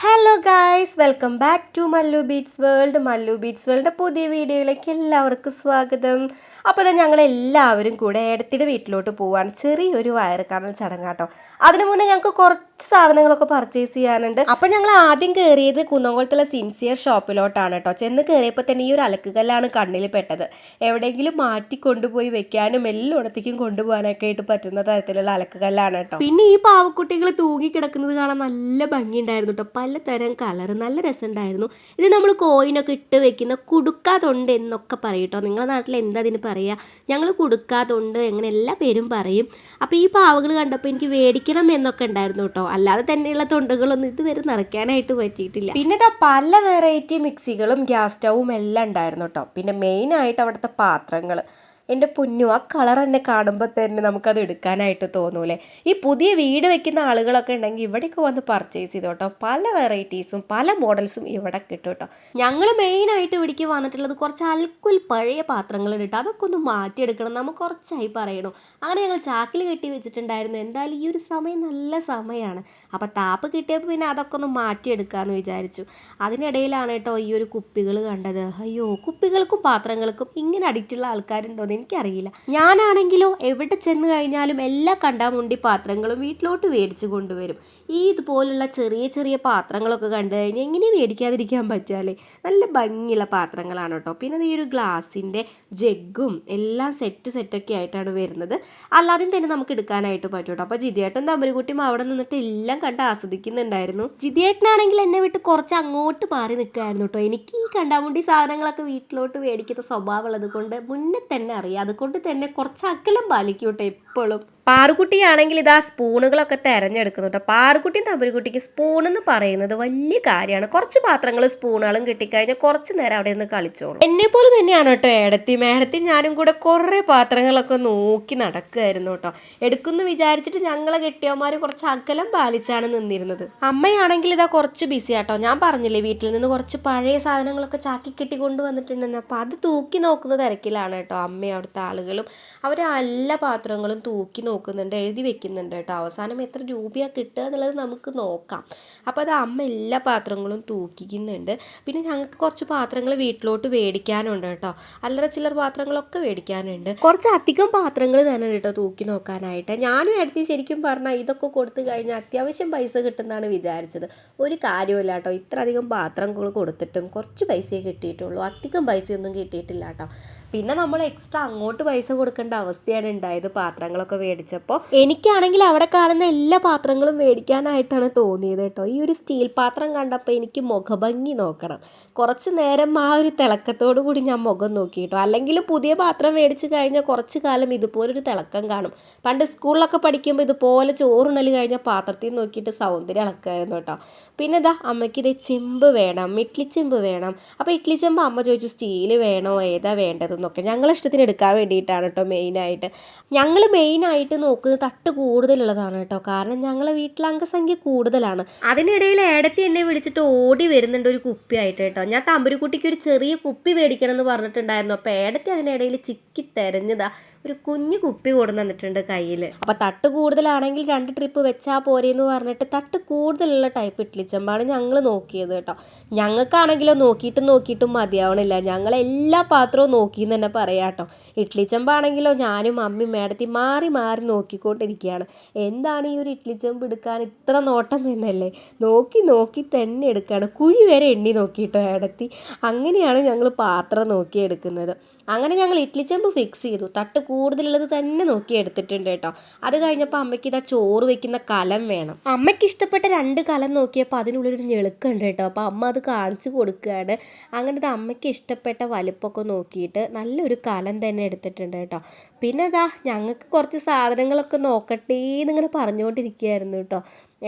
Hello guys, welcome back to Mallu beats world. Mallu beats world പുതിയ വീഡിയോയിലേക്ക് എല്ലാവർക്കും സ്വാഗതം. അപ്പോൾ ഇത് ഞങ്ങളെല്ലാവരും കൂടെ ഏടത്തിയുടെ വീട്ടിലോട്ട് പോവാണ്. ചെറിയൊരു വയറ് കാണൽ ചടങ്ങാട്ടോ. അതിനു മുന്നേ ഞങ്ങൾക്ക് കുറച്ച് സാധനങ്ങളൊക്കെ പർച്ചേസ് ചെയ്യാനുണ്ട്. അപ്പോൾ ഞങ്ങൾ ആദ്യം കയറിയത് കുന്നംകുളത്തുള്ള സിൻസിയർ ഷോപ്പിലോട്ടാണ് കേട്ടോ. ചെന്ന് കയറിയപ്പോൾ തന്നെ ഈ ഒരു അലക്കുകല്ലാണ് കണ്ണിൽ പെട്ടത്. എവിടെയെങ്കിലും മാറ്റി കൊണ്ടുപോയി വെക്കാനും എല്ലായിടത്തേക്കും കൊണ്ടുപോകാനൊക്കെ ആയിട്ട് പറ്റുന്ന തരത്തിലുള്ള അലക്കുകല്ലാണ് കേട്ടോ. പിന്നെ ഈ പാവക്കുട്ടികൾ തൂങ്ങി കിടക്കുന്നത് കാണാൻ നല്ല ഭംഗിയുണ്ടായിരുന്നു കേട്ടോ. പലതരം കളർ, നല്ല രസമുണ്ടായിരുന്നു. ഇത് നമ്മൾ കോയിനൊക്കെ ഇട്ട് വെക്കുന്ന കുടുക്കാതൊണ്ട് എന്നൊക്കെ പറയും കേട്ടോ. നിങ്ങളുടെ നാട്ടിൽ എന്താ അതിന് പറയുക? ഞങ്ങൾ കുടുക്കാതൊണ്ട്, എങ്ങനെ എല്ലാ പേരും പറയും. അപ്പോൾ ഈ പാവകൾ കണ്ടപ്പോൾ എനിക്ക് മേടിക്കണം എന്നൊക്കെ ഉണ്ടായിരുന്നു കേട്ടോ. അല്ലാതെ തന്നെയുള്ള തൊണ്ടുകളൊന്നും ഇതുവരെ നിറയ്ക്കാനായിട്ട് പറ്റിയിട്ടില്ല. പിന്നെ ഇതാ പല വെറൈറ്റി മിക്സികളും ഗ്യാസ് സ്റ്റൗവും എല്ലാം ഉണ്ടായിരുന്നു കേട്ടോ. പിന്നെ മെയിനായിട്ട് അവിടുത്തെ പാത്രങ്ങൾ, എൻ്റെ പൊന്നു, ആ കളർ എന്നെ കാണുമ്പോൾ തന്നെ നമുക്കത് എടുക്കാനായിട്ട് തോന്നൂലേ. ഈ പുതിയ വീട് വെക്കുന്ന ആളുകളൊക്കെ ഉണ്ടെങ്കിൽ ഇവിടേക്ക് വന്ന് പർച്ചേസ് ചെയ്തു കേട്ടോ. പല വെറൈറ്റീസും പല മോഡൽസും ഇവിടെ കിട്ടും കേട്ടോ. ഞങ്ങൾ മെയിനായിട്ട് ഇവിടേക്ക് വന്നിട്ടുള്ളത് കുറച്ച് അൽക്കുൽ പഴയ പാത്രങ്ങൾ ഇട്ട് അതൊക്കെ ഒന്ന് മാറ്റിയെടുക്കണം, നമുക്ക് കുറച്ചായി പറയണു. അങ്ങനെ ഞങ്ങൾ ചാക്കിൽ കെട്ടി വെച്ചിട്ടുണ്ടായിരുന്നു. എന്തായാലും ഈ ഒരു സമയം നല്ല സമയമാണ്. അപ്പോൾ താപ്പ് കിട്ടിയപ്പോൾ പിന്നെ അതൊക്കെ ഒന്ന് മാറ്റിയെടുക്കാമെന്ന് വിചാരിച്ചു. അതിനിടയിലാണ് കേട്ടോ ഈ ഒരു കുപ്പികൾ കണ്ടത്. അയ്യോ, കുപ്പികൾക്കും പാത്രങ്ങൾക്കും ഇങ്ങനെ അഡിക്റ്റുള്ള ആൾക്കാരുണ്ടോയെന്ന് എനിക്കറിയില്ല. ഞാനാണെങ്കിലോ എവിടെ ചെന്ന് കഴിഞ്ഞാലും എല്ലാ കണ്ടാമുണ്ടി പാത്രങ്ങളും വീട്ടിലോട്ട് മേടിച്ച് കൊണ്ടുവരും. ഈ ഇതുപോലുള്ള ചെറിയ ചെറിയ പാത്രങ്ങളൊക്കെ കണ്ടു കഴിഞ്ഞാൽ എങ്ങനെ മേടിക്കാതിരിക്കാൻ പറ്റുമല്ലേ. നല്ല ഭംഗിയുള്ള പാത്രങ്ങളാണ് കേട്ടോ. പിന്നെ ഈ ഒരു ഗ്ലാസിൻ്റെ ജഗ്ഗും എല്ലാം സെറ്റൊക്കെ ആയിട്ടാണ് വരുന്നത്. അല്ലാതെയും തന്നെ നമുക്ക് എടുക്കാനായിട്ട് പറ്റും കേട്ടോ. അപ്പോൾ ജിതിയേട്ടൻ തമ്പുരുകുട്ടിയും അവിടെ നിന്നിട്ട് എല്ലാം കണ്ട് ആസ്വദിക്കുന്നുണ്ടായിരുന്നു. ജിതിയേട്ടനാണെങ്കിൽ എന്നെ വിട്ട് കുറച്ച് അങ്ങോട്ട് മാറി നിൽക്കുകയായിരുന്നു കേട്ടോ. എനിക്ക് ഈ കണ്ടാമുണ്ടി സാധനങ്ങളൊക്കെ വീട്ടിലോട്ട് മേടിക്കുന്ന സ്വഭാവമുള്ളത് കൊണ്ട് മുന്നേ തന്നെ അറിയാം. അതുകൊണ്ട് തന്നെ കുറച്ച് അകലം പാലിക്കൂട്ടെ എപ്പോഴും. പാറുകുട്ടിയാണെങ്കിൽ ഇതാ സ്പൂണുകളൊക്കെ തിരഞ്ഞെടുക്കുന്നു കേട്ടോ. പാറുകുട്ടിയും തമ്പുരുകുട്ടിക്ക് സ്പൂൺ എന്ന് പറയുന്നത് വലിയ കാര്യമാണ്. കുറച്ച് പാത്രങ്ങളും സ്പൂണുകളും കിട്ടിക്കഴിഞ്ഞാൽ കുറച്ച് നേരം അവിടെ നിന്ന് കളിച്ചോളും. എന്നെ പോലെ തന്നെയാണ് കേട്ടോ ഏടത്തി ഞാനും കൂടെ കുറേ പാത്രങ്ങളൊക്കെ നോക്കി നടക്കുമായിരുന്നു കേട്ടോ. എടുക്കുമെന്ന് വിചാരിച്ചിട്ട് ഞങ്ങളെ കെട്ടിയവന്മാർ കുറച്ച് അകലം പാലിച്ചാണ് നിന്നിരുന്നത്. അമ്മയാണെങ്കിൽ ഇതാ കുറച്ച് ബിസി ആട്ടോ. ഞാൻ പറഞ്ഞില്ലേ വീട്ടിൽ നിന്ന് കുറച്ച് പഴയ സാധനങ്ങളൊക്കെ ചാക്കി കെട്ടി കൊണ്ടുവന്നിട്ടുണ്ടെന്ന്. അപ്പോൾ അത് തൂക്കി നോക്കുന്ന തിരക്കിലാണ് കേട്ടോ അമ്മയും അവിടുത്തെ ആളുകളും. അവർ എല്ലാ പാത്രങ്ങളും തൂക്കി നോക്കുന്നുണ്ട്, എഴുതി വെക്കുന്നുണ്ട് കേട്ടോ. അവസാനം എത്ര രൂപയാണ് കിട്ടുക എന്നുള്ളത് നമുക്ക് നോക്കാം. അപ്പോൾ അത് അമ്മ എല്ലാ പാത്രങ്ങളും തൂക്കിക്കുന്നുണ്ട്. പിന്നെ ഞങ്ങൾക്ക് കുറച്ച് പാത്രങ്ങൾ വീട്ടിലോട്ട് മേടിക്കാനുണ്ട് കേട്ടോ. അല്ലറ ചില്ലറ പാത്രങ്ങളൊക്കെ മേടിക്കാനുണ്ട്. കുറച്ച് അധികം പാത്രങ്ങൾ തന്നെ കേട്ടോ തൂക്കി നോക്കാനായിട്ട്. ഞാനും എടുത്ത് ശരിക്കും പറഞ്ഞാൽ ഇതൊക്കെ കൊടുത്തു കഴിഞ്ഞാൽ അത്യാവശ്യം പൈസ കിട്ടുന്നതാണ് വിചാരിച്ചത്. ഒരു കാര്യമില്ല കേട്ടോ. ഇത്ര അധികം പാത്രങ്ങൾ കൊടുത്തിട്ടും കുറച്ച് പൈസയെ കിട്ടിയിട്ടുള്ളൂ, അധികം പൈസയൊന്നും കിട്ടിയിട്ടില്ല കേട്ടോ. പിന്നെ നമ്മൾ എക്സ്ട്രാ അങ്ങോട്ട് പൈസ കൊടുക്കേണ്ട അവസ്ഥയാണ് ഉണ്ടായത് പാത്രങ്ങളൊക്കെ മേടിച്ചപ്പോൾ. എനിക്കാണെങ്കിൽ അവിടെ കാണുന്ന എല്ലാ പാത്രങ്ങളും മേടിക്കാനായിട്ടാണ് തോന്നിയത് കേട്ടോ. ഈ ഒരു സ്റ്റീൽ പാത്രം കണ്ടപ്പോൾ എനിക്ക് മുഖഭംഗി നോക്കണം. കുറച്ച് നേരം ആ ഒരു തിളക്കത്തോടു കൂടി ഞാൻ മുഖം നോക്കി കേട്ടോ. അല്ലെങ്കിൽ പുതിയ പാത്രം മേടിച്ച് കഴിഞ്ഞാൽ കുറച്ച് കാലം ഇതുപോലൊരു തിളക്കം കാണും. പണ്ട് സ്കൂളിലൊക്കെ പഠിക്കുമ്പോൾ ഇതുപോലെ ചോറുണ്ണൽ കഴിഞ്ഞാൽ പാത്രത്തിൽ നോക്കിയിട്ട് സൗന്ദര്യം അളക്കായിരുന്നു കേട്ടോ. പിന്നെ ഇതാ അമ്മയ്ക്ക് ഇതേ ചെമ്പ് വേണം, ഇഡ്ലി ചെമ്പ് വേണം. അപ്പോൾ ഇഡ്ലി ചെമ്പ് അമ്മ ചോദിച്ചു സ്റ്റീൽ വേണോ ഏതാ വേണ്ടത് എന്നൊക്കെ. ഞങ്ങൾ ഇഷ്ടത്തിന് എടുക്കാൻ വേണ്ടിയിട്ടാണ് കേട്ടോ മെയിനായിട്ട്. ഞങ്ങൾ മെയിനായിട്ട് നോക്കുന്നത് തട്ട് കൂടുതലുള്ളതാണ് കേട്ടോ. കാരണം ഞങ്ങളെ വീട്ടിൽ അംഗസംഖ്യ കൂടുതലാണ്. അതിനിടയിൽ ഏടത്തി എന്നെ വിളിച്ചിട്ട് ഓടി വരുന്നുണ്ട് ഒരു കുപ്പിയായിട്ട് കേട്ടോ. ഞാൻ തമ്പുരുക്കുട്ടിക്ക് ഒരു ചെറിയ കുപ്പി മേടിക്കണം എന്ന് പറഞ്ഞിട്ടുണ്ടായിരുന്നു. അപ്പോൾ ഏടത്തി അതിനിടയിൽ ചിക്കി തെരഞ്ഞതാ ഒരു കുഞ്ഞു കുപ്പി കൊടുന്ന് തന്നിട്ടുണ്ട് കയ്യിൽ. അപ്പോൾ തട്ട് കൂടുതലാണെങ്കിൽ 2 ട്രിപ്പ് വെച്ചാൽ പോരെയെന്ന് പറഞ്ഞിട്ട് തട്ട് കൂടുതലുള്ള ടൈപ്പ് ഇഡ്ലി ചെമ്പാണ് ഞങ്ങൾ നോക്കിയത് കേട്ടോ. ഞങ്ങൾക്കാണെങ്കിലോ നോക്കിയിട്ടും മതിയാവണില്ല. ഞങ്ങൾ എല്ലാ പാത്രവും നോക്കിയെന്ന് തന്നെ പറയാം കേട്ടോ. ഇഡ്ലി ചെമ്പാണെങ്കിലോ ഞാനും അമ്മയും മേടത്തി മാറി നോക്കിക്കൊണ്ടിരിക്കുകയാണ്. എന്താണ് ഈ ഒരു ഇഡ്ലി ചെമ്പ് എടുക്കാൻ ഇത്ര നോട്ടം എന്നല്ലേ. നോക്കി തന്നെ എടുക്കുകയാണ്. കുഴി വരെ എണ്ണി നോക്കിയിട്ടോ ഏടത്തി. അങ്ങനെയാണ് ഞങ്ങൾ പാത്രം നോക്കിയെടുക്കുന്നത്. അങ്ങനെ ഞങ്ങൾ ഇഡ്ലി ചെമ്പ് ഫിക്സ് ചെയ്തു. തട്ട് കൂടുതലുള്ളത് തന്നെ നോക്കി എടുത്തിട്ടുണ്ട് കേട്ടോ. അത് കഴിഞ്ഞപ്പോൾ അമ്മയ്ക്ക് ഇതാ ചോറ് വെക്കുന്ന കലം വേണം. അമ്മയ്ക്ക് ഇഷ്ടപ്പെട്ട 2 കലം നോക്കിയപ്പോൾ അതിനുള്ളൊരു ഞെളുക്കുണ്ട് കേട്ടോ. അപ്പോൾ അമ്മ അത് കാണിച്ചു കൊടുക്കുകയാണ്. അങ്ങനത്തെ അമ്മയ്ക്ക് ഇഷ്ടപ്പെട്ട വലുപ്പമൊക്കെ നോക്കിയിട്ട് നല്ലൊരു കലം തന്നെ എടുത്തിട്ടുണ്ട് കേട്ടോ. പിന്നെ അതാ ഞങ്ങൾക്ക് കുറച്ച് സാധനങ്ങളൊക്കെ നോക്കട്ടെ എന്നിങ്ങനെ പറഞ്ഞുകൊണ്ടിരിക്കുകയായിരുന്നു കേട്ടോ.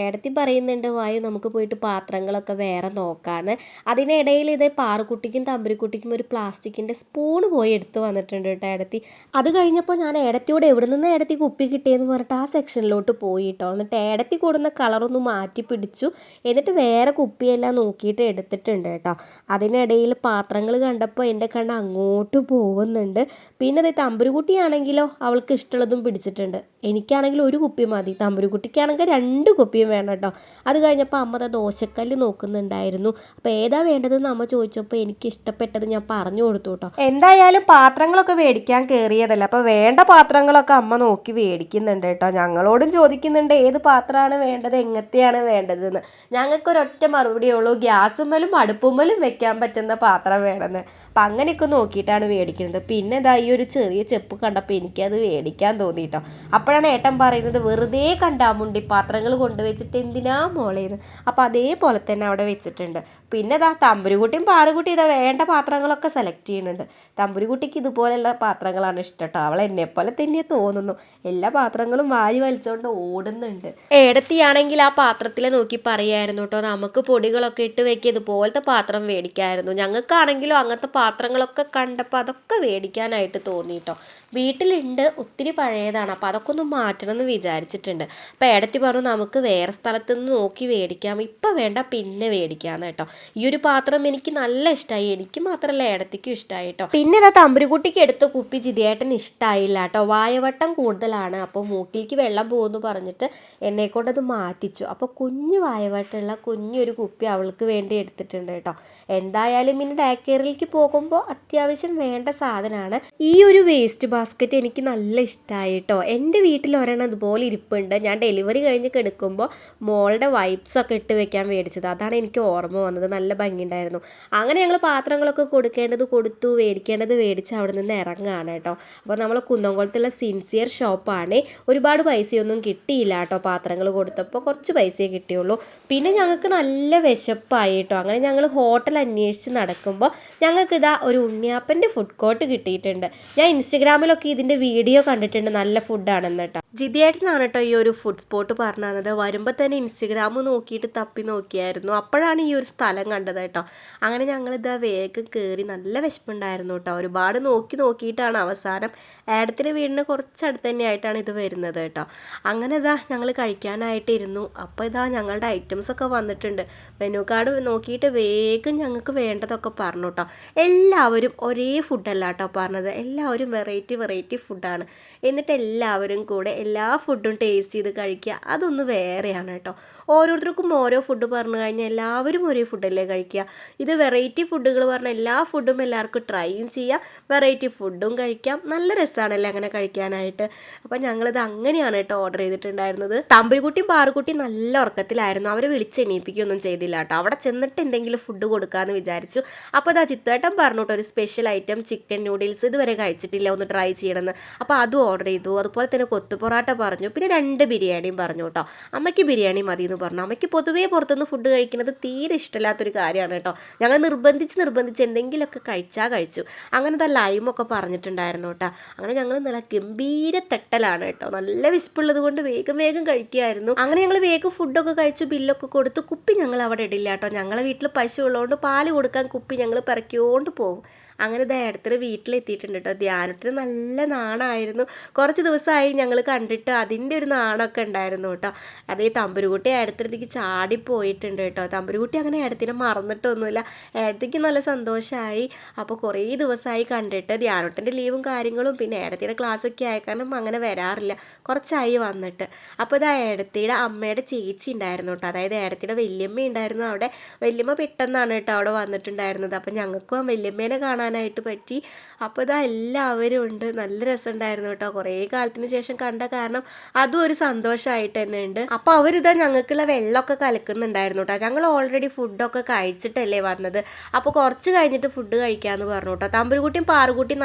ഏടത്തി പറയുന്നുണ്ട് വായു നമുക്ക് പോയിട്ട് പാത്രങ്ങളൊക്കെ വേറെ നോക്കാമെന്ന്. അതിനിടയിൽ ഇത് പാറുക്കുട്ടിക്കും തമ്പുരുക്കുട്ടിക്കും ഒരു പ്ലാസ്റ്റിക്കിൻ്റെ സ്പൂണ് പോയി എടുത്ത് വന്നിട്ടുണ്ട് കേട്ടോ ഏടത്തി. അത് കഴിഞ്ഞപ്പോൾ ഞാൻ ഏടത്തിയോട് എവിടെ നിന്ന് ഏടത്തി കുപ്പി കിട്ടിയെന്ന് പറഞ്ഞിട്ട് ആ സെക്ഷനിലോട്ട് പോയി കേട്ടോ. എന്നിട്ട് ഏടത്തി കൂടുന്ന കളറൊന്ന് മാറ്റി പിടിച്ചു. എന്നിട്ട് വേറെ കുപ്പിയെല്ലാം നോക്കിയിട്ട് എടുത്തിട്ടുണ്ട് കേട്ടോ. അതിനിടയിൽ പാത്രങ്ങൾ കണ്ടപ്പോൾ എൻ്റെ കണ്ണ് അങ്ങോട്ട് പോകുന്നുണ്ട്. പിന്നെ അത് തമ്പുരുക്കുട്ടിയാണെങ്കിലോ അവൾക്ക് ഇഷ്ടമുള്ളതും പിടിച്ചിട്ടുണ്ട്. എനിക്കാണെങ്കിൽ ഒരു കുപ്പി മതി, തമ്പുരുക്കുട്ടിക്കാണെങ്കിൽ 2 കുപ്പിയും വേണം കേട്ടോ. അത് കഴിഞ്ഞപ്പോൾ അമ്മ ദോശക്കല്ല് നോക്കുന്നുണ്ടായിരുന്നു. അപ്പോൾ ഏതാ വേണ്ടതെന്ന് അമ്മ ചോദിച്ചപ്പോൾ എനിക്ക് ഇഷ്ടപ്പെട്ടത് ഞാൻ പറഞ്ഞു കൊടുത്തു കേട്ടോ. എന്തായാലും പാത്രങ്ങളൊക്കെ മേടിക്കാൻ കയറിയതല്ല, അപ്പോൾ വേണ്ട പാത്രങ്ങളൊക്കെ അമ്മ നോക്കി മേടിക്കുന്നുണ്ട് കേട്ടോ. ഞങ്ങളോടും ചോദിക്കുന്നുണ്ട് ഏത് പാത്രമാണ് വേണ്ടത്, എങ്ങനത്തെയാണ് വേണ്ടതെന്ന്. ഞങ്ങൾക്കൊരൊറ്റ മറുപടിയേ ഉള്ളൂ, ഗ്യാസുമ്മലും അടുപ്പുമ്മലും വെക്കാൻ പറ്റുന്ന പാത്രം വേണമെന്ന്. അപ്പം അങ്ങനെയൊക്കെ നോക്കിയിട്ടാണ് മേടിക്കുന്നത്. പിന്നെ ഇതാ ഈ ഒരു ചെറിയ ചെപ്പ് കണ്ടപ്പോൾ എനിക്കത് മേടിക്കാൻ തോന്നിയിട്ടോ. അപ്പോഴാണ് ഏട്ടൻ പറയുന്നത്, വെറുതെ കണ്ടാമുണ്ടി പാത്രങ്ങൾ കൊണ്ടുവച്ചിട്ട് എന്തിനാ മോളേന്ന്. അപ്പോൾ അതേപോലെ തന്നെ അവിടെ വെച്ചിട്ടുണ്ട്. പിന്നെ ഇതാ തമ്പുരുകുട്ടിയും പാറുകുട്ടിയും ഇതാ വേണ്ട പാത്രങ്ങളൊക്കെ സെലക്ട് ചെയ്യുന്നുണ്ട്. തമ്പുരുകുട്ടിക്ക് ഇതുപോലെയുള്ള പാത്രങ്ങളാണ് ഇഷ്ടം കേട്ടോ. അവൾ എന്നെപ്പോലെ തന്നെ തോന്നുന്നു, എല്ലാ പാത്രങ്ങളും വാരി വലിച്ചുകൊണ്ട് ഓടുന്നുണ്ട്. ഏടത്തിയാണെങ്കിൽ ആ പാത്രത്തിൽ നോക്കി പറയായിരുന്നു കേട്ടോ, നമുക്ക് പൊടികളൊക്കെ ഇട്ട് വെക്കുക, ഇതുപോലത്തെ പാത്രം മേടിക്കായിരുന്നു. ഞങ്ങൾക്കാണെങ്കിലും അങ്ങനത്തെ പാത്രങ്ങളൊക്കെ കണ്ടപ്പോൾ അതൊക്കെ മേടിക്കാനായിട്ട് തോന്നി കേട്ടോ. വീട്ടിലുണ്ട്, ഒത്തിരി പഴയതാണ്, അപ്പോൾ അതൊക്കെ ഒന്ന് മാറ്റണം എന്ന് വിചാരിച്ചിട്ടുണ്ട്. അപ്പോൾ ഏടത്തി പറഞ്ഞു നമുക്ക് വേറെ സ്ഥലത്ത് നിന്ന് നോക്കി മേടിക്കാം, ഇപ്പം വേണ്ട പിന്നെ മേടിക്കാമെന്ന് കേട്ടോ. ഈ ഒരു പാത്രം എനിക്ക് നല്ല ഇഷ്ടമായി, എനിക്ക് മാത്രമല്ല ഏടത്തിക്കും ഇഷ്ടമായി കേട്ടോ. പിന്നെ ഇതാ തമ്പുരുകുട്ടിക്ക് എടുത്ത കുപ്പി ജിതിയേട്ടന് ഇഷ്ടമായില്ല കേട്ടോ, വായവട്ടം കൂടുതലാണ്, അപ്പോൾ മൂക്കിലേക്ക് വെള്ളം പോകുമെന്ന് പറഞ്ഞിട്ട് എന്നെക്കൊണ്ടത് മാറ്റിച്ചു. അപ്പോൾ കുഞ്ഞു വായവട്ടമുള്ള കുഞ്ഞൊരു കുപ്പി അവൾക്ക് വേണ്ടി എടുത്തിട്ടുണ്ട് കേട്ടോ. എന്തായാലും ഇനി ഡേ കെയറിലേക്ക് പോകുമ്പോൾ അത്യാവശ്യം വേണ്ട സാധനമാണ്. ഈ ഒരു വേസ്റ്റ് ബാസ്ക്കറ്റ് എനിക്ക് നല്ല ഇഷ്ടമായി കേട്ടോ. എൻ്റെ വീട്ടിൽ ഒരെണ്ണം അതുപോലെ ഇരിപ്പുണ്ട്. ഞാൻ ഡെലിവറി കഴിഞ്ഞ് കിടക്കുമ്പോൾ മോളുടെ വൈപ്സൊക്കെ ഇട്ട് വെക്കാൻ മേടിച്ചത്, അതാണ് എനിക്ക് ഓർമ്മ വന്നത്. നല്ല ഭംഗിയുണ്ടായിരുന്നു. അങ്ങനെ ഞങ്ങൾ പാത്രങ്ങളൊക്കെ കൊടുക്കേണ്ടത് കൊടുത്തു, മേടിക്കേണ്ടത് മേടിച്ച് അവിടെ നിന്ന് ഇറങ്ങുകയാണ് കേട്ടോ. അപ്പോൾ നമ്മൾ കുന്നംകുളത്തുള്ള സിൻസിയർ ഷോപ്പാണ്. ഒരുപാട് പൈസയൊന്നും കിട്ടിയില്ല കേട്ടോ, പാത്രങ്ങൾ കൊടുത്തപ്പോൾ കുറച്ച് പൈസയെ കിട്ടിയുള്ളൂ. പിന്നെ ഞങ്ങൾക്ക് നല്ല വിശപ്പായി കേട്ടോ. അങ്ങനെ ഞങ്ങൾ ഹോട്ടൽ അന്വേഷിച്ച് നടക്കുമ്പോൾ ഞങ്ങൾക്ക് ഇതാ ഒരു ഉണ്ണിയാപ്പൻ്റെ ഫുഡ് കോർട്ട് കിട്ടിയിട്ടുണ്ട്. ഞാൻ ഇൻസ്റ്റഗ്രാമിലൊക്കെ ഇതിൻ്റെ വീഡിയോ കണ്ടിട്ടുണ്ട്, നല്ല ഫുഡാണെന്ന് കേട്ടോ. ജിതിയേട്ടനാണ് കേട്ടോ ഈ ഒരു ഫുഡ് സ്പോട്ട് പറഞ്ഞു തന്നത്. വരുമ്പോൾ തന്നെ ഇൻസ്റ്റഗ്രാം നോക്കിയിട്ട് തപ്പി നോക്കിയായിരുന്നു, അപ്പോഴാണ് ഈ ഒരു സ്ഥലം കണ്ടത് കേട്ടോ. അങ്ങനെ ഞങ്ങളിതാ വേഗം കയറി, നല്ല വിശപ്പുണ്ടായിരുന്നു കേട്ടോ. ഒരുപാട് നോക്കിയിട്ടാണ് അവസാനം ഏടത്തിൻ്റെ വീടിന് കുറച്ചടുത്ത് തന്നെയായിട്ടാണ് ഇത് വരുന്നത് കേട്ടോ. അങ്ങനെ ഇതാ ഞങ്ങൾ കഴിക്കാനായിട്ടിരുന്നു. അപ്പോൾ ഇതാ ഞങ്ങളുടെ ഐറ്റംസൊക്കെ വന്നിട്ടുണ്ട്. മെനു കാർഡ് നോക്കിയിട്ട് വേഗം ഞങ്ങൾക്ക് വേണ്ടതൊക്കെ പറഞ്ഞു കേട്ടോ. എല്ലാവരും ഒരേ ഫുഡല്ല കേട്ടോ പറഞ്ഞത്, എല്ലാവരും വെറൈറ്റി ഫുഡാണ്. എന്നിട്ട് എല്ലാവരും കൂടെ എല്ലാ ഫുഡും ടേസ്റ്റ് ചെയ്ത് കഴിക്കുക, അതൊന്ന് വേറെയാണ് കേട്ടോ. ഓരോരുത്തർക്കും ഓരോ ഫുഡ് പറഞ്ഞു കഴിഞ്ഞാൽ എല്ലാവരും ഒരേ ഫുഡല്ലേ കഴിക്കുക. ഇത് വെറൈറ്റി ഫുഡുകൾ പറഞ്ഞാൽ എല്ലാ ഫുഡും എല്ലാവർക്കും ട്രൈയും ചെയ്യാം, വെറൈറ്റി ഫുഡും കഴിക്കാം. നല്ല രസമാണല്ലേ അങ്ങനെ കഴിക്കാനായിട്ട്. അപ്പം ഞങ്ങളിത് അങ്ങനെയാണ് കേട്ടോ ഓർഡർ ചെയ്തിട്ടുണ്ടായിരുന്നത്. തമ്പുരുകുട്ടിയും പാറുകുട്ടിയും നല്ല ഉറക്കത്തിലായിരുന്നു, അവർ വിളിച്ചെണീപ്പിക്കുകയൊന്നും ചെയ്തില്ല കേട്ടോ. അവിടെ ചെന്നിട്ട് എന്തെങ്കിലും ഫുഡ് കൊടുക്കാമെന്ന് വിചാരിച്ചു. അപ്പോൾ ഇതാ ചിത്തേട്ടൻ പറഞ്ഞു കേട്ടോ, ഒരു സ്പെഷ്യൽ ഐറ്റം ചിക്കൻ നൂഡിൽസ് ഇതുവരെ കഴിച്ചിട്ടില്ല, ഒന്ന് ട്രൈ ചെയ്യണമെന്ന്. അപ്പോൾ അതും ഓർഡർ ചെയ്തു. അതുപോലെ തന്നെ കൊത്തു പൊറോട്ട പറഞ്ഞു, പിന്നെ 2 ബിരിയാണിയും പറഞ്ഞു കേട്ടോ. അമ്മയ്ക്ക് ബിരിയാണി മതി എന്ന് പറഞ്ഞു. അമ്മയ്ക്ക് പൊതുവേ പുറത്തുനിന്ന് ഫുഡ് കഴിക്കുന്നത് തീരെ ഇഷ്ടമില്ലാത്തൊരു കാര്യമാണ് കേട്ടോ. ഞങ്ങൾ നിർബന്ധിച്ച് എന്തെങ്കിലുമൊക്കെ കഴിച്ചു. അങ്ങനത്തെ ലൈമൊക്കെ പറഞ്ഞിട്ടുണ്ടായിരുന്നു കേട്ടോ. അങ്ങനെ ഞങ്ങൾ നല്ല ഗംഭീര തെട്ടലാണ് കേട്ടോ. നല്ല വിശപ്പുള്ളത് കൊണ്ട് വേഗം കഴിക്കുമായിരുന്നു. അങ്ങനെ ഞങ്ങൾ വേഗം ഫുഡൊക്കെ കഴിച്ചു, ബില്ലൊക്കെ കൊടുത്തു. കുപ്പി ഞങ്ങൾ അവിടെ ഇടില്ല കേട്ടോ. ഞങ്ങളെ വീട്ടിൽ പശു ഉള്ളതുകൊണ്ട് പാല് കൊടുക്കാൻ കുപ്പി ഞങ്ങൾ പിറക്കിയോണ്ട് പോകും. അങ്ങനെ ഇത് ഏടത്തിയുടെ വീട്ടിലെത്തിയിട്ടുണ്ട് കേട്ടോ. ധ്യാനത്തിന് നല്ല നാണമായിരുന്നു, കുറച്ച് ദിവസമായി ഞങ്ങൾ കണ്ടിട്ട്, അതിൻ്റെ ഒരു നാണമൊക്കെ ഉണ്ടായിരുന്നു കേട്ടോ. അതേ തമ്പുരുകുട്ടി ഏടത്തിടത്തേക്ക് ചാടിപ്പോയിട്ടുണ്ട് കേട്ടോ. തമ്പുരുകുട്ടി അങ്ങനെ ഏടത്തിനെ മറന്നിട്ടൊന്നുമില്ല, ഏടത്തിക്ക് നല്ല സന്തോഷമായി. അപ്പോൾ കുറേ ദിവസമായി കണ്ടിട്ട്, ധ്യാനത്തിൻ്റെ ലീവും കാര്യങ്ങളും പിന്നെ ഏടത്തിയുടെ ക്ലാസ്സൊക്കെ ആയക്കാരണം അങ്ങനെ വരാറില്ല, കുറച്ചായി വന്നിട്ട്. അപ്പോൾ ഇത് ഏടത്തിയുടെ അമ്മയുടെ ചേച്ചി ഉണ്ടായിരുന്നു കേട്ടോ, അതായത് ഏടത്തിയുടെ വല്യമ്മ ഉണ്ടായിരുന്നു അവിടെ. വല്യമ്മ പെട്ടെന്നാണ് കേട്ടോ അവിടെ വന്നിട്ടുണ്ടായിരുന്നത്. അപ്പം ഞങ്ങൾക്കും ആ വല്യമ്മേനെ കാണാനായിട്ട് പറ്റി. അപ്പോൾ ഇതാ എല്ലാവരും ഉണ്ട്, നല്ല രസമുണ്ടായിരുന്നു കേട്ടോ. കുറേ കാലത്തിന് ശേഷം കണ്ട കാരണം അതും ഒരു സന്തോഷമായിട്ട് തന്നെ ഉണ്ട്. അപ്പോൾ അവരിതാ ഞങ്ങൾക്കുള്ള വെള്ളമൊക്കെ കലക്കുന്നുണ്ടായിരുന്നു കേട്ടോ. ഞങ്ങൾ ഓൾറെഡി ഫുഡൊക്കെ കഴിച്ചിട്ടല്ലേ വന്നത്, അപ്പോൾ കുറച്ച് കഴിഞ്ഞിട്ട് ഫുഡ് കഴിക്കാമെന്ന് പറഞ്ഞു കേട്ടോ. തമ്പുരുകുട്ടിയും പാറുകുട്ടിയും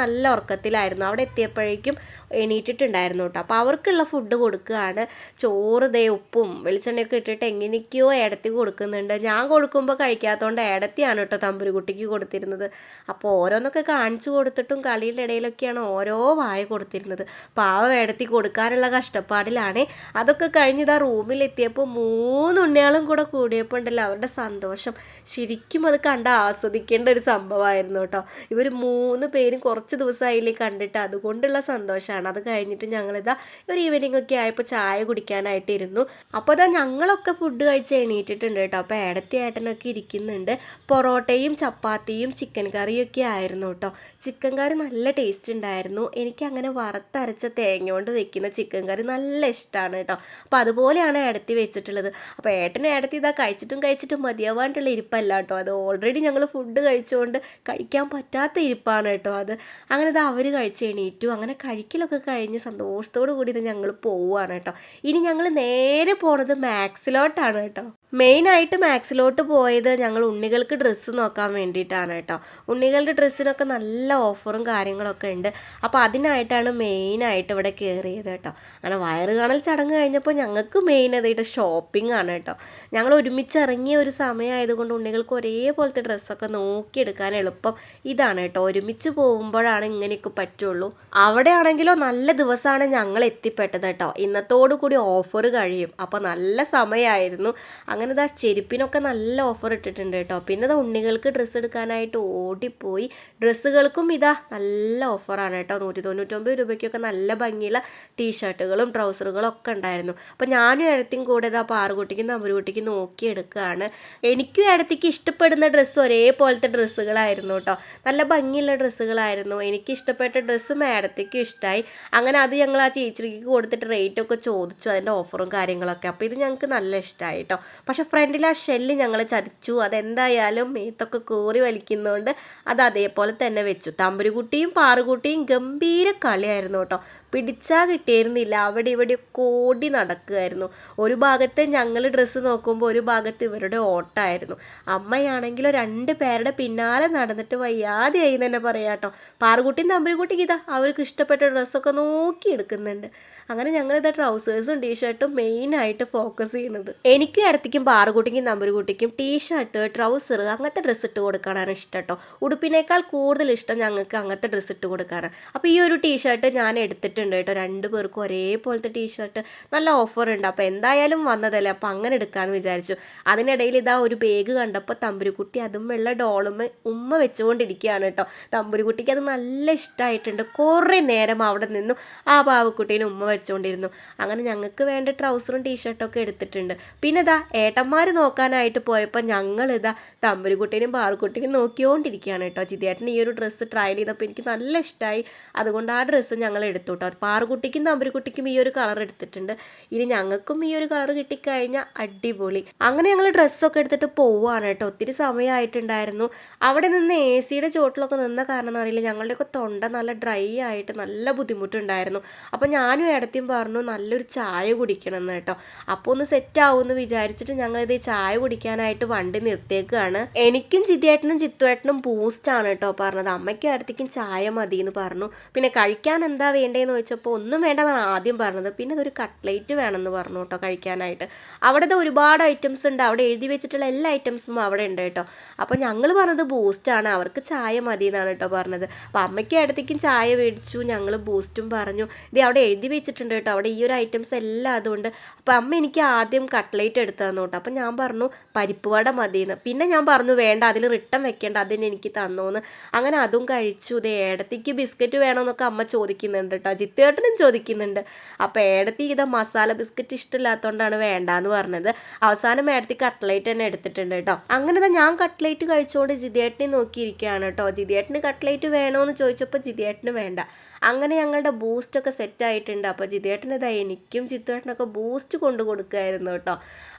നല്ല ഉറക്കത്തിലായിരുന്നു. അവിടെ എത്തിയപ്പോഴേക്കും എണീറ്റിട്ടുണ്ടായിരുന്നു കേട്ടോ. അപ്പോൾ അവർക്കുള്ള ഫുഡ് കൊടുക്കുകയാണ്. ചോറ് ഉപ്പും വെളിച്ചെണ്ണയൊക്കെ ഇട്ടിട്ട് എങ്ങനെയൊക്കെയോ ഏടത്തി കൊടുക്കുന്നുണ്ട്. ഞാൻ കൊടുക്കുമ്പോൾ കഴിക്കാത്തതുകൊണ്ട് ഏടത്തിയാണ് കേട്ടോ തമ്പുരുകുട്ടിക്ക് കൊടുത്തിരുന്നത്. അപ്പോൾ ഓരോന്നൊക്കെ കാണിച്ചു കൊടുത്തിട്ടും കളിയുടെ ഇടയിലൊക്കെയാണ് ഓരോ വായ കൊടുത്തിരുന്നത്. പാവം ഏടത്തി കൊടുക്കാനുള്ള കഷ്ടപ്പാടിലാണ്. അതൊക്കെ കഴിഞ്ഞിതാ റൂമിലെത്തിയപ്പോൾ 3 ഉണ്ണികളും കൂടെ കൂടിയപ്പോൾ ഉണ്ടല്ലോ അവരുടെ സന്തോഷം ശരിക്കും അത് കണ്ട് ആസ്വദിക്കേണ്ട ഒരു സംഭവമായിരുന്നു കേട്ടോ. ഇവർ 3 പേരും കുറച്ച് ദിവസമായില്ലേ കണ്ടിട്ട്, അതുകൊണ്ടുള്ള സന്തോഷമാണ്. അത് കഴിഞ്ഞിട്ട് ഞങ്ങളിതാ ഒരു ഈവനിങ് ഒക്കെ ആയപ്പോൾ ചായ കുടിക്കാനായിട്ടിരുന്നു. അപ്പോൾ ഇതാ ഞങ്ങളൊക്കെ ഫുഡ് കഴിച്ച് എണീറ്റിട്ടുണ്ട് കേട്ടോ. അപ്പോൾ ഏടത്തി ഏട്ടനൊക്കെ ഇരിക്കുന്നുണ്ട്. പൊറോട്ടയും ചപ്പാത്തിയും ചിക്കൻ കറിയൊക്കെ ആയിരുന്നു കേട്ടോ. ചിക്കൻ കറി നല്ല ടേസ്റ്റ് ഉണ്ടായിരുന്നു. എനിക്കങ്ങനെ വറുത്തരച്ച തേങ്ങ കൊണ്ട് വെക്കുന്ന ചിക്കൻ കറി നല്ല ഇഷ്ടമാണ് കേട്ടോ. അപ്പോൾ അതുപോലെയാണ് ഏടത്തി വെച്ചിട്ടുള്ളത്. അപ്പോൾ ഏട്ടനും ഏടത്തി ഇതാ കഴിച്ചിട്ടും മതിയാവാണ്ടുള്ള ഇരിപ്പല്ല കേട്ടോ. അത് ഓൾറെഡി ഞങ്ങൾ ഫുഡ് കഴിച്ചുകൊണ്ട് കഴിക്കാൻ പറ്റാത്ത ഇരിപ്പാണ് കേട്ടോ അത്. അങ്ങനെ ഇത് അവർ കഴിച്ച് എണീറ്റു. അങ്ങനെ കഴിക്കലൊക്കെ കഴിഞ്ഞ് സന്തോഷത്തോടു കൂടി ഇത് ഞങ്ങൾ പോവുകയാണ് കേട്ടോ. ഇനി ഞങ്ങൾ നേരെ പോണത് മാക്സിലോട്ടാണ് കേട്ടോ. മെയിനായിട്ട് മാക്സിലോട്ട് പോയത് ഞങ്ങൾ ഉണ്ണികൾക്ക് ഡ്രസ്സ് നോക്കാൻ വേണ്ടിയിട്ടാണ് കേട്ടോ. ഉണ്ണികളുടെ ഡ്രസ്സിനൊക്കെ നല്ല ഓഫറും കാര്യങ്ങളൊക്കെ ഉണ്ട്. അപ്പോൾ അതിനായിട്ടാണ് മെയിനായിട്ട് ഇവിടെ കയറിയത് കേട്ടോ. അങ്ങനെ വയറ് കാണൽ ചടങ്ങ് കഴിഞ്ഞപ്പോൾ ഞങ്ങൾക്ക് മെയിൻ അതായിട്ട് ഷോപ്പിംഗ് ആണ് കേട്ടോ. ഞങ്ങൾ ഒരുമിച്ച് ഇറങ്ങിയ ഒരു സമയമായതുകൊണ്ട് ഉണ്ണികൾക്ക് ഒരേപോലത്തെ ഡ്രസ്സൊക്കെ നോക്കിയെടുക്കാൻ എളുപ്പം ഇതാണ് കേട്ടോ. ഒരുമിച്ച് പോകുമ്പോഴാണ് ഇങ്ങനെയൊക്കെ പറ്റുള്ളൂ. അവിടെ ആണെങ്കിലോ നല്ല ദിവസമാണ് ഞങ്ങൾ എത്തിപ്പെട്ടത് കേട്ടോ. ഇന്നത്തോടു കൂടി ഓഫർ കഴിയും. അപ്പോൾ നല്ല സമയമായിരുന്നു. അങ്ങനെ ഇതാ ചെരുപ്പിനൊക്കെ നല്ല ഓഫർ ഇട്ടിട്ടുണ്ട് കേട്ടോ. പിന്നെ ഇതാ ഉണ്ണികൾക്ക് ഡ്രസ്സ് എടുക്കാനായിട്ട് ഓടിപ്പോയി. ഡ്രസ്സുകൾക്കും ഇതാ നല്ല ഓഫറാണ് കേട്ടോ. 199 രൂപയ്ക്കൊക്കെ നല്ല ഭംഗിയുള്ള ടീഷർട്ടുകളും ട്രൗസറുകളും ഒക്കെ ഉണ്ടായിരുന്നു. അപ്പോൾ ഞാനും ഏടത്തിയും കൂടെ ഇതാ പാറുകുട്ടിക്കും തമ്പുരുകുട്ടിക്കും നോക്കിയെടുക്കുകയാണ്. എനിക്കും ഏടത്തിക്ക് ഇഷ്ടപ്പെടുന്ന ഡ്രസ്സ് ഒരേപോലത്തെ ഡ്രസ്സുകളായിരുന്നു കേട്ടോ. നല്ല ഭംഗിയുള്ള ഡ്രസ്സുകളായിരുന്നു. എനിക്ക് ഇഷ്ടപ്പെട്ട ഡ്രസ്സും ഏടത്തിക്കും ഇഷ്ടമായി. അങ്ങനെ അത് ഞങ്ങൾ ആ ചേച്ചിക്ക് കൊടുത്തിട്ട് റേറ്റൊക്കെ ചോദിച്ചു, അതിൻ്റെ ഓഫറും കാര്യങ്ങളൊക്കെ. അപ്പോൾ ഇത് ഞങ്ങൾക്ക് നല്ല ഇഷ്ടമായി കേട്ടോ. പക്ഷെ ഫ്രണ്ടിൽ ആ ഷെല്ല് ഞങ്ങൾ ചതിച്ചു. അതെന്തായാലും മേത്തൊക്കെ കോറി വലിക്കുന്നതുകൊണ്ട് അത് അതേപോലെ തന്നെ വെച്ചു. തമ്പുരുകുട്ടിയും പാറുകുട്ടിയും ഗംഭീര കളിയായിരുന്നു കേട്ടോ. പിടിച്ചാൽ കിട്ടിയിരുന്നില്ല. അവിടെ ഇവിടെ കോടി നടക്കുമായിരുന്നു. ഒരു ഭാഗത്ത് ഞങ്ങൾ ഡ്രസ്സ് നോക്കുമ്പോൾ ഒരു ഭാഗത്ത് ഇവരുടെ ഓട്ടമായിരുന്നു. അമ്മയാണെങ്കിലോ 2 പേരുടെ പിന്നാലെ നടന്നിട്ട് വയ്യാതെയായി തന്നെ പറയാം കേട്ടോ. പാറുകുട്ടിയും തമ്പുരുകുട്ടിക്ക് ഇതാ അവർക്ക് ഇഷ്ടപ്പെട്ട ഡ്രസ്സൊക്കെ നോക്കിയെടുക്കുന്നുണ്ട്. അങ്ങനെ ഞങ്ങളിതാ ട്രൗസേഴ്സും ടീഷർട്ടും മെയിനായിട്ട് ഫോക്കസ് ചെയ്യുന്നത്. എനിക്കും ഇടത്തേക്കും പാറുകുട്ടിക്കും തമ്പുരുകുട്ടിക്കും ടീഷർട്ട് ട്രൗസർ അങ്ങനത്തെ ഡ്രസ്സ് ഇട്ട് കൊടുക്കാനാണ് ഇഷ്ടം കേട്ടോ. ഉടുപ്പിനേക്കാൾ കൂടുതൽ ഇഷ്ടം ഞങ്ങൾക്ക് അങ്ങനത്തെ ഡ്രസ്സ് ഇട്ട് കൊടുക്കാനാണ്. അപ്പോൾ ഈ ഒരു ടീഷർട്ട് ഞാൻ എടുത്തിട്ടുണ്ട് കേട്ടോ. 2 പേർക്കും ഒരേപോലത്തെ ടീഷർട്ട് നല്ല ഓഫർ ഉണ്ട്. അപ്പോൾ എന്തായാലും വന്നതല്ലേ, അപ്പോൾ അങ്ങനെ എടുക്കാമെന്ന് വിചാരിച്ചു. അതിനിടയിൽ ഇതാ ഒരു ബാഗ് കണ്ടപ്പോൾ തമ്പുരുകുട്ടി അതും വെള്ള ഡോളും ഉമ്മ വെച്ചുകൊണ്ടിരിക്കുകയാണ് കേട്ടോ. തമ്പുരുകുട്ടിക്ക് അത് നല്ല ഇഷ്ടമായിട്ടുണ്ട്. കുറേ നേരം അവിടെ നിന്നും ആ പാവക്കുട്ടീനെ ഉമ്മ വെച്ചുകൊണ്ടിരുന്നു. അങ്ങനെ ഞങ്ങൾക്ക് വേണ്ട ട്രൗസറും ടീഷർട്ടൊക്കെ എടുത്തിട്ടുണ്ട്. പിന്നെ ഇതാ ഏട്ടന്മാർ നോക്കാനായിട്ട് പോയപ്പോൾ ഞങ്ങളിതാ തമ്പുരുകുട്ടീനും പാറുകുട്ടീനും നോക്കിക്കൊണ്ടിരിക്കുകയാണ് കേട്ടോ. ജിതേട്ടന് ഈ ഒരു ഡ്രസ്സ് ട്രയൽ ചെയ്തപ്പോൾ എനിക്ക് നല്ല ഇഷ്ടമായി. അതുകൊണ്ട് ആ ഡ്രസ്സ് ഞങ്ങൾ എടുത്തു കേട്ടോ. പാറുകുട്ടിക്കും തമ്പുരുകുട്ടിക്കും ഈ ഒരു കളർ എടുത്തിട്ടുണ്ട്. ഇനി ഞങ്ങൾക്കും ഈ ഒരു കളർ കിട്ടിക്കഴിഞ്ഞാൽ അടിപൊളി. അങ്ങനെ ഞങ്ങൾ ഡ്രസ്സൊക്കെ എടുത്തിട്ട് പോവുകയാണ് കേട്ടോ. ഒത്തിരി സമയമായിട്ടുണ്ടായിരുന്നു. അവിടെ നിന്ന് AC-യുടെ ചോട്ടിലൊക്കെ നിന്ന കാരണം എന്നറിയില്ല, ഞങ്ങളുടെയൊക്കെ തൊണ്ട നല്ല ഡ്രൈ ആയിട്ട് നല്ല ബുദ്ധിമുട്ടുണ്ടായിരുന്നു. അപ്പോൾ ഞാനും ഏടത്തിയും പറഞ്ഞു നല്ലൊരു ചായ കുടിക്കണം എന്ന് കേട്ടോ. അപ്പോൾ ഒന്ന് സെറ്റ് ആവുമെന്ന് വിചാരിച്ചിട്ട് ഞങ്ങളിത് ചായ കുടിക്കാനായിട്ട് വണ്ടി നിർത്തിയേക്കാണ്. എനിക്കും ജിതേട്ടനും ചിത്തുവേട്ടനും ബൂസ്റ്റാണ് കേട്ടോ പറഞ്ഞത്. അമ്മയ്ക്കും ഏടത്തിക്കും ചായ മതി എന്ന് പറഞ്ഞു. പിന്നെ കഴിക്കാൻ എന്താ വേണ്ടതെന്ന് ചോദിച്ചപ്പോൾ ഒന്നും വേണ്ടെന്നാണ് ആദ്യം പറഞ്ഞത്. പിന്നെ അതൊരു കട്ട്ലേറ്റ് വേണമെന്ന് പറഞ്ഞു കേട്ടോ കഴിക്കാനായിട്ട്. അവിടുത്തെ ഒരുപാട് ഐറ്റംസ് ഉണ്ട്. അവിടെ എഴുതി വെച്ചിട്ടുള്ള എല്ലാ ഐറ്റംസും അവിടെ ഉണ്ട് കേട്ടോ. അപ്പോൾ ഞങ്ങൾ പറഞ്ഞത് ബൂസ്റ്റാണ്, അവർക്ക് ചായ മതി എന്നാണ് കേട്ടോ പറഞ്ഞത്. അപ്പോൾ അമ്മയ്ക്കും ഏടത്തിക്കും ചായ മേടിച്ചു, ഞങ്ങൾ ബൂസ്റ്റും പറഞ്ഞു. ഇത് അവിടെ എഴുതി വെച്ചിട്ടുണ്ട് കേട്ടോ. അവിടെ ഈ ഒരു ഐറ്റംസ് എല്ലാം അതുകൊണ്ട്. അപ്പോൾ അമ്മ എനിക്ക് ആദ്യം കട്ട്ലേറ്റ് എടുത്തു തന്നു കേട്ടോ. അപ്പോൾ ഞാൻ പറഞ്ഞു പരിപ്പ് വട മതിയെന്ന്. പിന്നെ ഞാൻ പറഞ്ഞു വേണ്ട, അതിൽ റിട്ടൺ വെക്കേണ്ട, അതിന് എനിക്ക് തന്നോന്ന്. അങ്ങനെ അതും കഴിച്ചു. ഇത് ഏടത്തിക്ക് ബിസ്ക്കറ്റ് വേണമെന്നൊക്കെ അമ്മ ചോദിക്കുന്നുണ്ട് കേട്ടോ. ജിത്തേട്ടനും ചോദിക്കുന്നുണ്ട്. അപ്പോൾ ഏടത്തി ഇതാ മസാല ബിസ്ക്കറ്റ് ഇഷ്ടമില്ലാത്തതുകൊണ്ടാണ് വേണ്ടാന്ന് പറഞ്ഞത്. അവസാനം ഏടത്തി കട്ട്ലേറ്റ് തന്നെ എടുത്തിട്ടുണ്ട് കേട്ടോ. അങ്ങനെ ഞാൻ കട്ട്ലേറ്റ് കഴിച്ചുകൊണ്ട് ജിതേട്ടനെ നോക്കിയിരിക്കുകയാണ് കേട്ടോ. ജിതേട്ടന് കട്ട്ലേറ്റ് വേണമെന്ന് ചോദിച്ചപ്പോൾ ജിതേട്ടന് വേണ്ട. അങ്ങനെ ഞങ്ങളുടെ ബൂസ്റ്റൊക്കെ സെറ്റായിട്ടുണ്ട്. അപ്പോൾ ജിതേട്ടന് ഇതാ എനിക്കും ചിത്തുവേട്ടനൊക്കെ ബൂസ്റ്റ് കൊണ്ട് കൊടുക്കുമായിരുന്നു കേട്ടോ.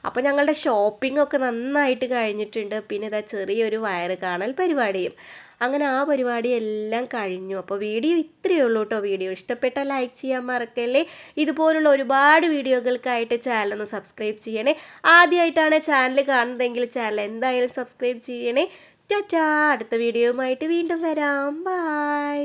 അപ്പോൾ ഞങ്ങളുടെ ഷോപ്പിംഗ് ഒക്കെ നന്നായിട്ട് കഴിഞ്ഞിട്ടുണ്ട്. പിന്നെ ഇതാ ചെറിയൊരു വയറ് കാണൽ പരിപാടിയും. അങ്ങനെ ആ പരിപാടി എല്ലാം കഴിഞ്ഞു. അപ്പോൾ വീഡിയോ ഇത്രയേ ഉള്ളൂ കേട്ടോ. വീഡിയോ ഇഷ്ടപ്പെട്ടാൽ ലൈക്ക് ചെയ്യാൻ മറക്കല്ലേ. ഇതുപോലുള്ള ഒരുപാട് വീഡിയോകൾക്കായിട്ട് ചാനൽ ഒന്ന് സബ്സ്ക്രൈബ് ചെയ്യണേ. ആദ്യമായിട്ടാണ് ചാനൽ കാണുന്നതെങ്കിൽ ചാനൽ എന്തായാലും സബ്സ്ക്രൈബ് ചെയ്യണേ. ടാറ്റാ. അടുത്ത വീഡിയോയുമായിട്ട് വീണ്ടും വരാം. ബൈ.